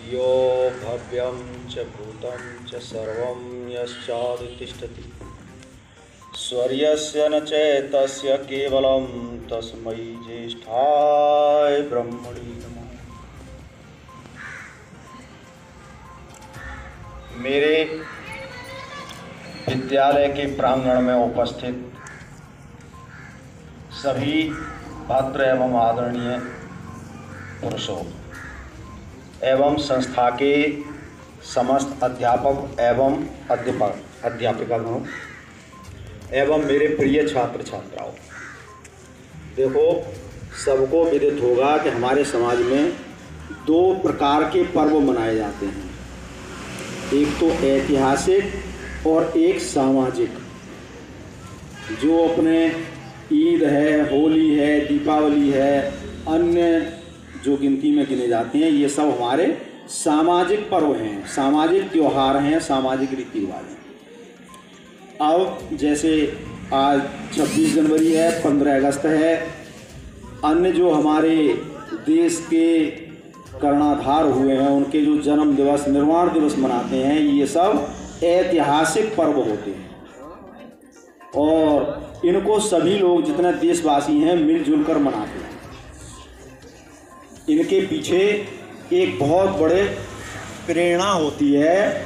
यो भव्यं च भूतं च सर्वं यश्चादितिष्ठति स्वर्यस्य न चेतस्य केवलं तस्मै ज्येष्ठाय ब्रह्मणे नमः। मेरे विद्यालय के प्रांगण में उपस्थित सभी भद्र एवं आदरणीय पुरुषों एवं संस्था के समस्त अध्यापक एवं अध्यापिकागणों एवं मेरे प्रिय छात्र छात्राओं, देखो सबको विदित होगा कि हमारे समाज में दो प्रकार के पर्व मनाए जाते हैं, एक तो ऐतिहासिक और एक सामाजिक। जो अपने ईद है, होली है, दीपावली है, अन्य जो गिनती में गिने जाते हैं, ये सब हमारे सामाजिक पर्व हैं, सामाजिक त्यौहार हैं, सामाजिक रीति रिवाज हैं। अब जैसे आज 26 जनवरी है, 15 अगस्त है, अन्य जो हमारे देश के कर्णाधार हुए हैं उनके जो जन्म दिवस, निर्वाण दिवस मनाते हैं, ये सब ऐतिहासिक पर्व होते हैं और इनको सभी लोग जितने देशवासी हैं मिलजुल कर मनाते हैं। इनके पीछे एक बहुत बड़े प्रेरणा होती है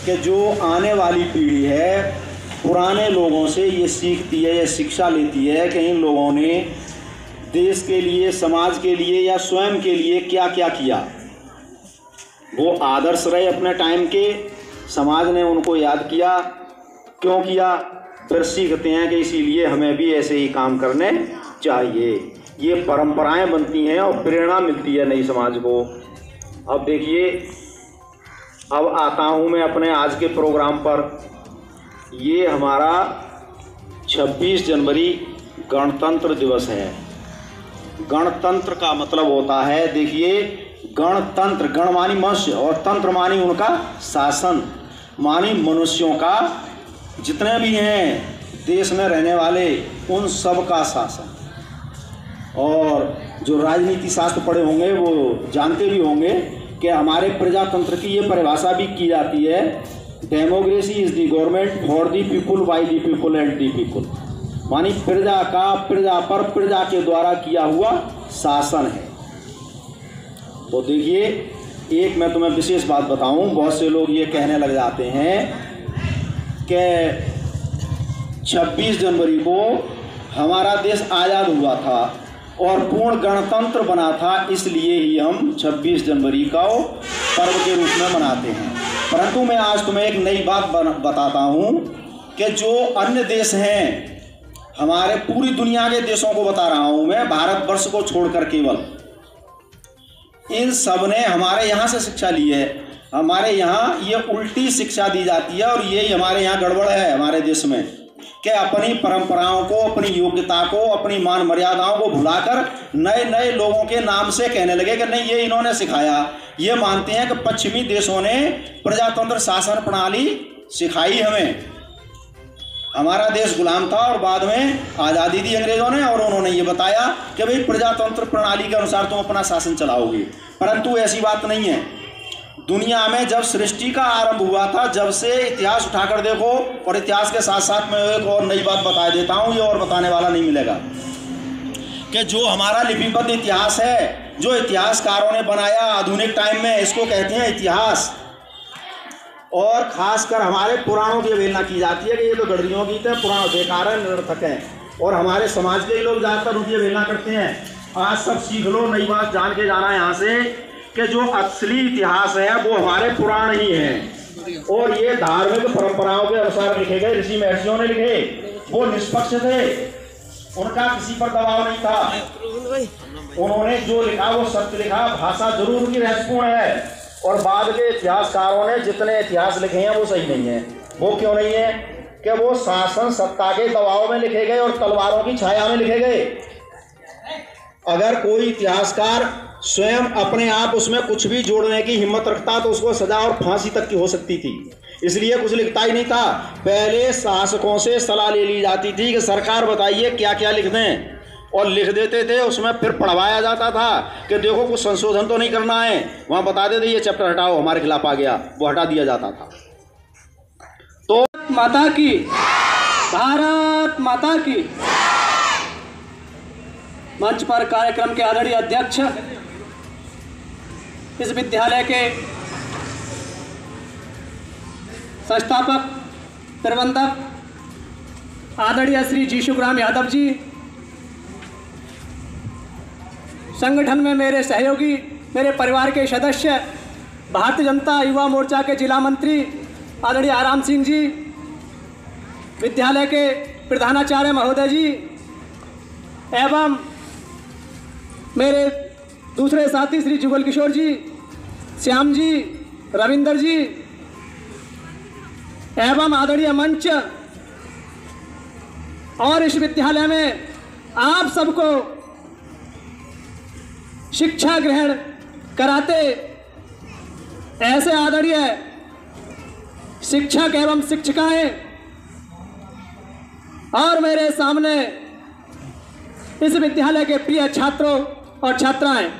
कि जो आने वाली पीढ़ी है पुराने लोगों से ये सीखती है, ये शिक्षा लेती है कि इन लोगों ने देश के लिए, समाज के लिए या स्वयं के लिए क्या क्या किया। वो आदर्श रहे अपने टाइम के, समाज ने उनको याद किया, क्यों किया, फिर सीखते हैं कि इसीलिए हमें भी ऐसे ही काम करने चाहिए। ये परंपराएं बनती हैं और प्रेरणा मिलती है नई समाज को। अब देखिए, अब आता हूँ मैं अपने आज के प्रोग्राम पर। ये हमारा 26 जनवरी गणतंत्र दिवस है। गणतंत्र का मतलब होता है, देखिए, गणतंत्र, गण मानी मनुष्य और तंत्र मानी उनका शासन, मानी मनुष्यों का, जितने भी हैं देश में रहने वाले उन सब का शासन। और जो राजनीति शास्त्र पढ़े होंगे वो जानते भी होंगे कि हमारे प्रजातंत्र की ये परिभाषा भी की जाती है, democracy is the government for the people, by the people and the people. मानी प्रजा का, प्रजा पर, प्रजा के द्वारा किया हुआ शासन है। तो देखिए, एक मैं तुम्हें विशेष बात बताऊं, बहुत से लोग ये कहने लग जाते हैं कि 26 जनवरी को हमारा देश आज़ाद हुआ था और पूर्ण गणतंत्र बना था, इसलिए ही हम 26 जनवरी का पर्व के रूप में मनाते हैं। परंतु मैं आज तुम्हें एक नई बात बताता हूँ कि जो अन्य देश हैं, हमारे पूरी दुनिया के देशों को बता रहा हूँ मैं, भारतवर्ष को छोड़कर केवल, इन सब ने हमारे यहाँ से शिक्षा ली है। हमारे यहाँ ये उल्टी शिक्षा दी जाती है और यही हमारे यहाँ गड़बड़ है हमारे देश में, कि अपनी परंपराओं को, अपनी योग्यता को, अपनी मान मर्यादाओं को भुलाकर नए नए लोगों के नाम से कहने लगे कि नहीं, ये इन्होंने सिखाया। ये मानते हैं कि पश्चिमी देशों ने प्रजातंत्र शासन प्रणाली सिखाई हमें। हमारा देश गुलाम था और बाद में आज़ादी दी अंग्रेजों ने और उन्होंने ये बताया कि भाई प्रजातंत्र प्रणाली के अनुसार तुम अपना शासन चलाओगे। परंतु ऐसी बात नहीं है। दुनिया में जब सृष्टि का आरंभ हुआ था, जब से इतिहास उठाकर देखो, और इतिहास के साथ साथ मैं एक और नई बात बता देता हूँ, ये और बताने वाला नहीं मिलेगा, कि जो हमारा लिपिबद्ध इतिहास है, जो इतिहासकारों ने बनाया आधुनिक टाइम में, इसको कहते हैं इतिहास। और खासकर हमारे पुराणों की अवहेलना की जाती है कि ये तो गडरियों की थे, पुराण बेकार है, निरर्थक हैं, और हमारे समाज के लोग ज़्यादातर उनकी अवहेलना करते हैं। आज सब सीख लो, नई बात जान के जाना है यहाँ से, कि जो असली इतिहास है वो हमारे पुराण ही हैं और ये धार्मिक परंपराओं के अनुसार लिखे गए, ऋषि महर्षियों ने लिखे, वो निष्पक्ष थे, उनका किसी पर दबाव नहीं था। उन्होंने जो लिखा वो सत्य लिखा। भाषा जरूर उनकी रहस्यपूर्ण है और बाद के इतिहासकारों ने जितने इतिहास लिखे हैं वो सही नहीं है। वो क्यों नहीं है? कि वो शासन सत्ता के दबाव में लिखे गए और तलवारों की छाया में लिखे गए। अगर कोई इतिहासकार स्वयं अपने आप उसमें कुछ भी जोड़ने की हिम्मत रखता तो उसको सजा और फांसी तक की हो सकती थी। इसलिए कुछ लिखता ही नहीं था। पहले शासकों से सलाह ले ली जाती थी कि सरकार बताइए क्या क्या लिख दें, और लिख देते थे, उसमें फिर पढ़वाया जाता था कि देखो कुछ संशोधन तो नहीं करना है, वहाँ बता देते ये चैप्टर हटाओ, हमारे खिलाफ आ गया, वो हटा दिया जाता था। तो माता की, भारत माता की। मंच पर कार्यक्रम के आदरणीय अध्यक्ष, इस विद्यालय के संस्थापक प्रबंधक आदरणीय श्री जीशुग्राम यादव जी, संगठन में मेरे सहयोगी, मेरे परिवार के सदस्य, भारतीय जनता युवा मोर्चा के जिला मंत्री आदरणीय आराम सिंह जी, विद्यालय के प्रधानाचार्य महोदय जी एवं मेरे दूसरे साथी श्री जुगल किशोर जी, श्याम जी, रविंदर जी एवं आदरणीय मंच और इस विद्यालय में आप सबको शिक्षा ग्रहण कराते ऐसे आदरणीय शिक्षक एवं शिक्षिकाएं और मेरे सामने इस विद्यालय के प्रिय छात्रों और छात्राएं,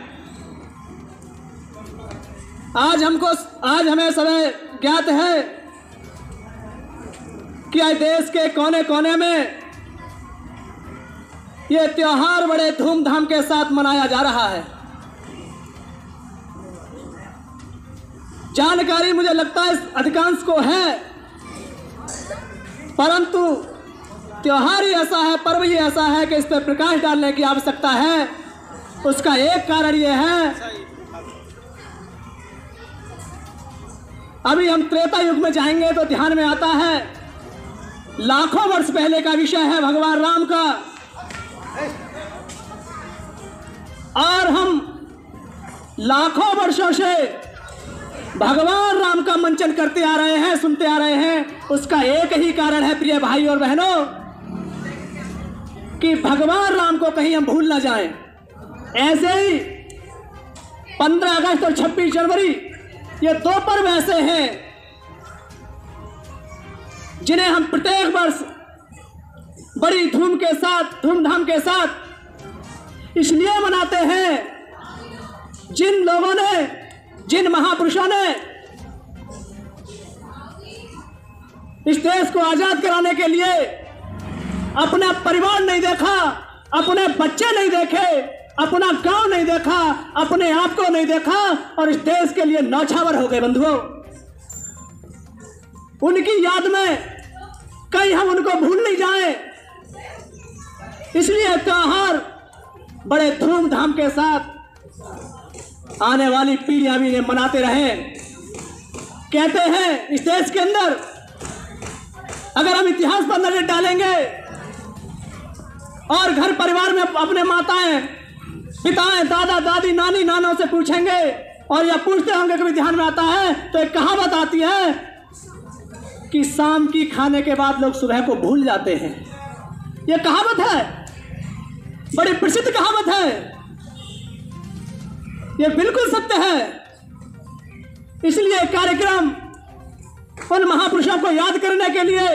आज हमें सभी ज्ञात है कि आज देश के कोने कोने में ये त्योहार बड़े धूमधाम के साथ मनाया जा रहा है। जानकारी मुझे लगता है अधिकांश को है, परंतु त्योहार ही ऐसा है, पर्व ही ऐसा है कि इस पर प्रकाश डालने की आवश्यकता है। उसका एक कारण ये है, अभी हम त्रेता युग में जाएंगे तो ध्यान में आता है लाखों वर्ष पहले का विषय है भगवान राम का, और हम लाखों वर्षों से भगवान राम का मंचन करते आ रहे हैं, सुनते आ रहे हैं। उसका एक ही कारण है प्रिय भाई और बहनों, कि भगवान राम को कहीं हम भूल ना जाएं। ऐसे ही 15 अगस्त और 26 जनवरी ये दो पर्व ऐसे हैं जिन्हें हम प्रत्येक वर्ष बड़ी धूमधाम के साथ इसलिए मनाते हैं, जिन लोगों ने, जिन महापुरुषों ने इस देश को आजाद कराने के लिए अपना परिवार नहीं देखा, अपने बच्चे नहीं देखे, अपना गांव नहीं देखा, अपने आप को नहीं देखा और इस देश के लिए नौछावर हो गए बंधुओं। उनकी याद में कहीं हम उनको भूल नहीं जाएं, इसलिए त्योहार बड़े धूमधाम के साथ आने वाली पीढ़ियां भी इन्हें मनाते रहें। कहते हैं इस देश के अंदर अगर हम इतिहास पर नजर डालेंगे और घर परिवार में अपने माताएं, पिताएं, दादा दादी, नानी नानों से पूछेंगे और या पूछते होंगे, कभी ध्यान में आता है तो एक कहावत आती है कि शाम की खाने के बाद लोग सुबह को भूल जाते हैं। यह कहावत है, बड़ी प्रसिद्ध कहावत है, यह बिल्कुल सत्य है। इसलिए कार्यक्रम उन महापुरुषों को याद करने के लिए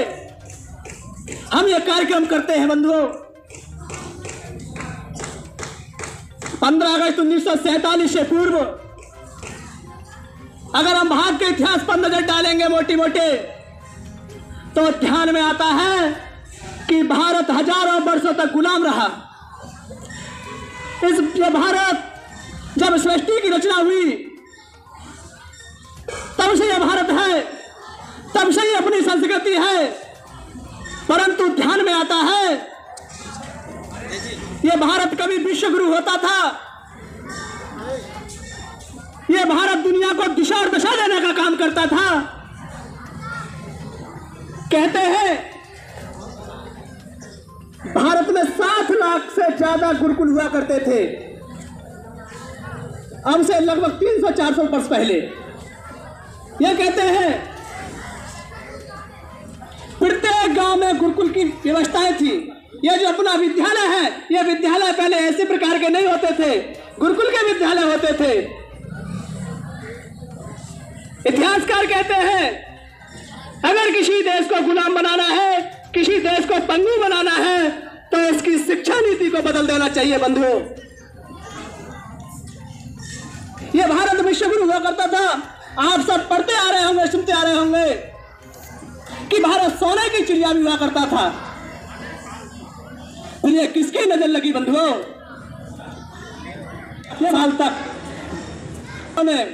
हम यह कार्यक्रम करते हैं बंधुओं। 15 अगस्त 1947 से पूर्व अगर हम भारत के इतिहास पर नजर डालेंगे मोटी मोटे, तो ध्यान में आता है कि भारत हजारों वर्षों तक गुलाम रहा। ये भारत जब सृष्टि की रचना हुई तब से यह भारत है, तब से ही अपनी संस्कृति है, परंतु ध्यान में आता है यह भारत कभी विश्व गुरु होता था। यह भारत दुनिया को दिशा और दशा देने का काम करता था। कहते हैं भारत में 7 लाख से ज्यादा गुरुकुल हुआ करते थे, अब से लगभग 300-400 वर्ष पहले। यह कहते हैं प्रत्येक गांव में गुरुकुल की व्यवस्थाएं थी। यह जो अपना विद्यालय है, यह विद्यालय पहले ऐसे प्रकार के नहीं होते थे, गुरुकुल के विद्यालय होते थे। इतिहासकार कहते हैं अगर किसी देश को गुलाम बनाना है, किसी देश को पंगु बनाना है, तो इसकी शिक्षा नीति को बदल देना चाहिए बंधुओं। ये भारत विश्वगुरु हुआ करता था। आप सब पढ़ते आ रहे होंगे, सुनते आ रहे होंगे कि भारत सोने की चिड़िया भी हुआ करता था। फिर ये किसकी नजर लगी बंधुओं? ये साल तक उन्होंने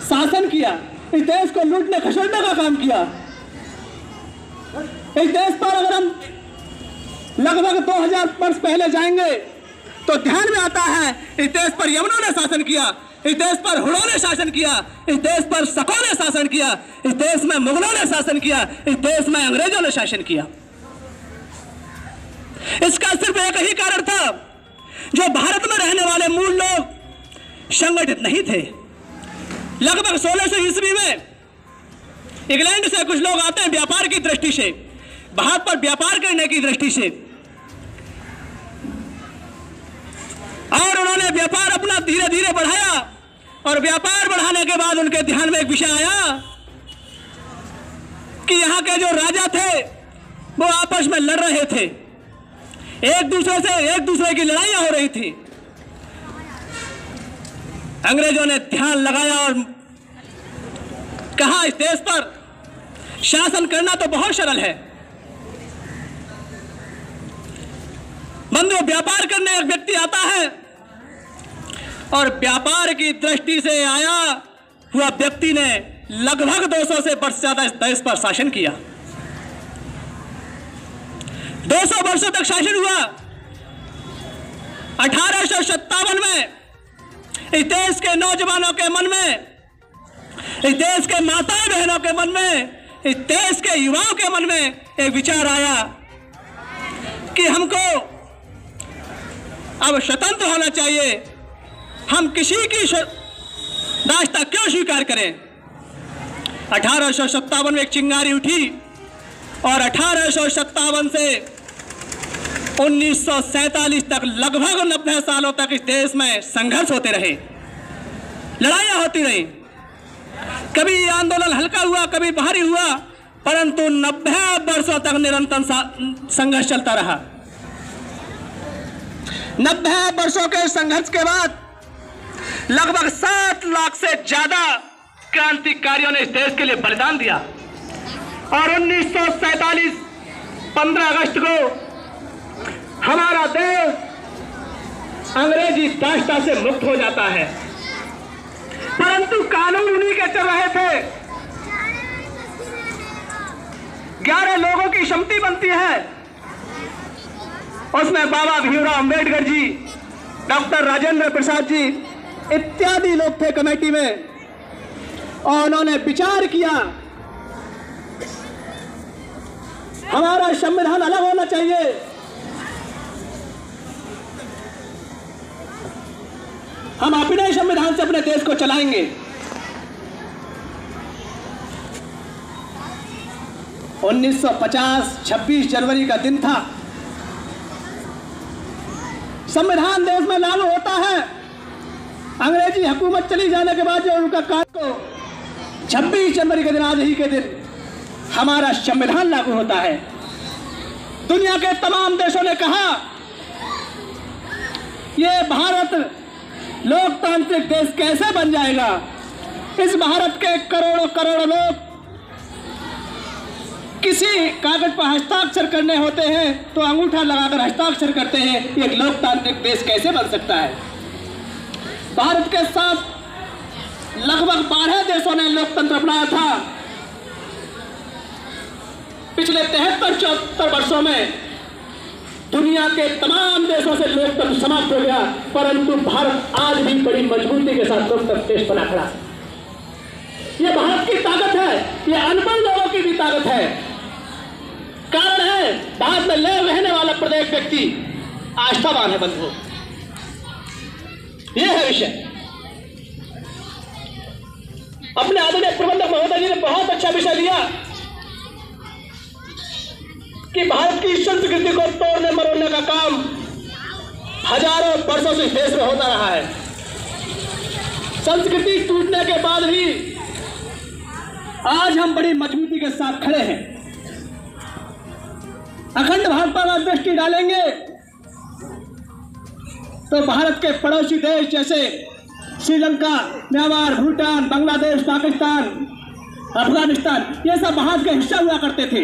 शासन किया, इस देश को लूटने खसोटने का काम किया। इस देश पर अगर हम लगभग 2000 वर्ष पहले जाएंगे तो ध्यान में आता है इस देश पर यवनों ने शासन किया, इस देश पर हुड़ों ने शासन किया, इस देश पर शकों ने शासन किया, इस देश में मुगलों ने शासन किया, इस देश में अंग्रेजों ने शासन किया। इसका सिर्फ एक ही कारण था, जो भारत में रहने वाले मूल लोग संगठित नहीं थे। लगभग 1600 ईस्वी में इंग्लैंड से कुछ लोग आते हैं व्यापार की दृष्टि से, भारत पर व्यापार करने की दृष्टि से, और उन्होंने व्यापार अपना धीरे धीरे बढ़ाया। और व्यापार बढ़ाने के बाद उनके ध्यान में एक विषय आया कि यहां के जो राजा थे वो आपस में लड़ रहे थे, एक दूसरे की लड़ाइयां हो रही थी। अंग्रेजों ने ध्यान लगाया और कहा इस देश पर शासन करना तो बहुत सरल है। बंधुओं, व्यापार करने एक व्यक्ति आता है और व्यापार की दृष्टि से आया हुआ व्यक्ति ने लगभग 200 से वर्ष ज्यादा इस देश पर शासन किया। 200 वर्षों तक शासन हुआ। 1857 में इस देश के नौजवानों के मन में, इस देश के माताओं बहनों के मन में, इस देश के युवाओं के मन में एक विचार आया कि हमको अब स्वतंत्र होना चाहिए। हम किसी की रास्ता क्यों स्वीकार करें? 1857 में एक चिंगारी उठी और 1857 से 1947 तक लगभग 90 सालों तक इस देश में संघर्ष होते रहे, लड़ाइयां होती रही। कभी आंदोलन हल्का हुआ, कभी भारी हुआ, परंतु 90 वर्षों तक निरंतर संघर्ष चलता रहा। 90 वर्षों के संघर्ष के बाद लगभग 7 लाख से ज्यादा क्रांतिकारियों ने इस देश के लिए बलिदान दिया और 1947 15 अगस्त को हमारा देश अंग्रेजी दास्ता से मुक्त हो जाता है। परंतु कानून उन्हीं के चल रहे थे। 11 लोगों की समिति बनती है, उसमें बाबा भीमराव अंबेडकर जी, डॉक्टर राजेंद्र प्रसाद जी इत्यादि लोग थे कमेटी में, और उन्होंने विचार किया हमारा संविधान अलग होना चाहिए। हम अपने संविधान से अपने देश को चलाएंगे। 1950 26 जनवरी का दिन था। संविधान देश में लागू होता है। अंग्रेजी हुकूमत चली जाने के बाद जो उनका कार्य को 26 जनवरी के दिन, आज ही के दिन हमारा संविधान लागू होता है। दुनिया के तमाम देशों ने कहा ये भारत लोकतांत्रिक देश कैसे बन जाएगा? इस भारत के करोड़ों करोड़ों लोग किसी कागज पर हस्ताक्षर करने होते हैं तो अंगूठा लगाकर हस्ताक्षर करते हैं। एक लोकतांत्रिक देश कैसे बन सकता है? भारत के साथ लगभग 12 देशों ने लोकतंत्र अपनाया था। पिछले 73-74 वर्षों में दुनिया के तमाम देशों से लोकतंत्र समाप्त हो गया, परंतु भारत आज भी बड़ी मजबूती के साथ लोकतंत्र देश बना खड़ा। यह भारत की ताकत है, यह अनपढ़ लोगों की भी ताकत है। कारण है भारत में रहने वाला प्रत्येक व्यक्ति आस्थावान है। बंधुओं, यह है विषय। अपने आदरणीय प्रबंधक महोदय जी ने बहुत अच्छा विषय दिया कि भारत की संस्कृति को तोड़ने मरोड़ने का काम हजारों वर्षों से देश में होता रहा है। संस्कृति टूटने के बाद भी आज हम बड़ी मजबूती के साथ खड़े हैं। अखंड भाजपा पर दृष्टि डालेंगे तो भारत के पड़ोसी देश जैसे श्रीलंका, म्यांमार, भूटान, बांग्लादेश, पाकिस्तान, अफगानिस्तान, ये सब भारत का हिस्सा हुआ करते थे।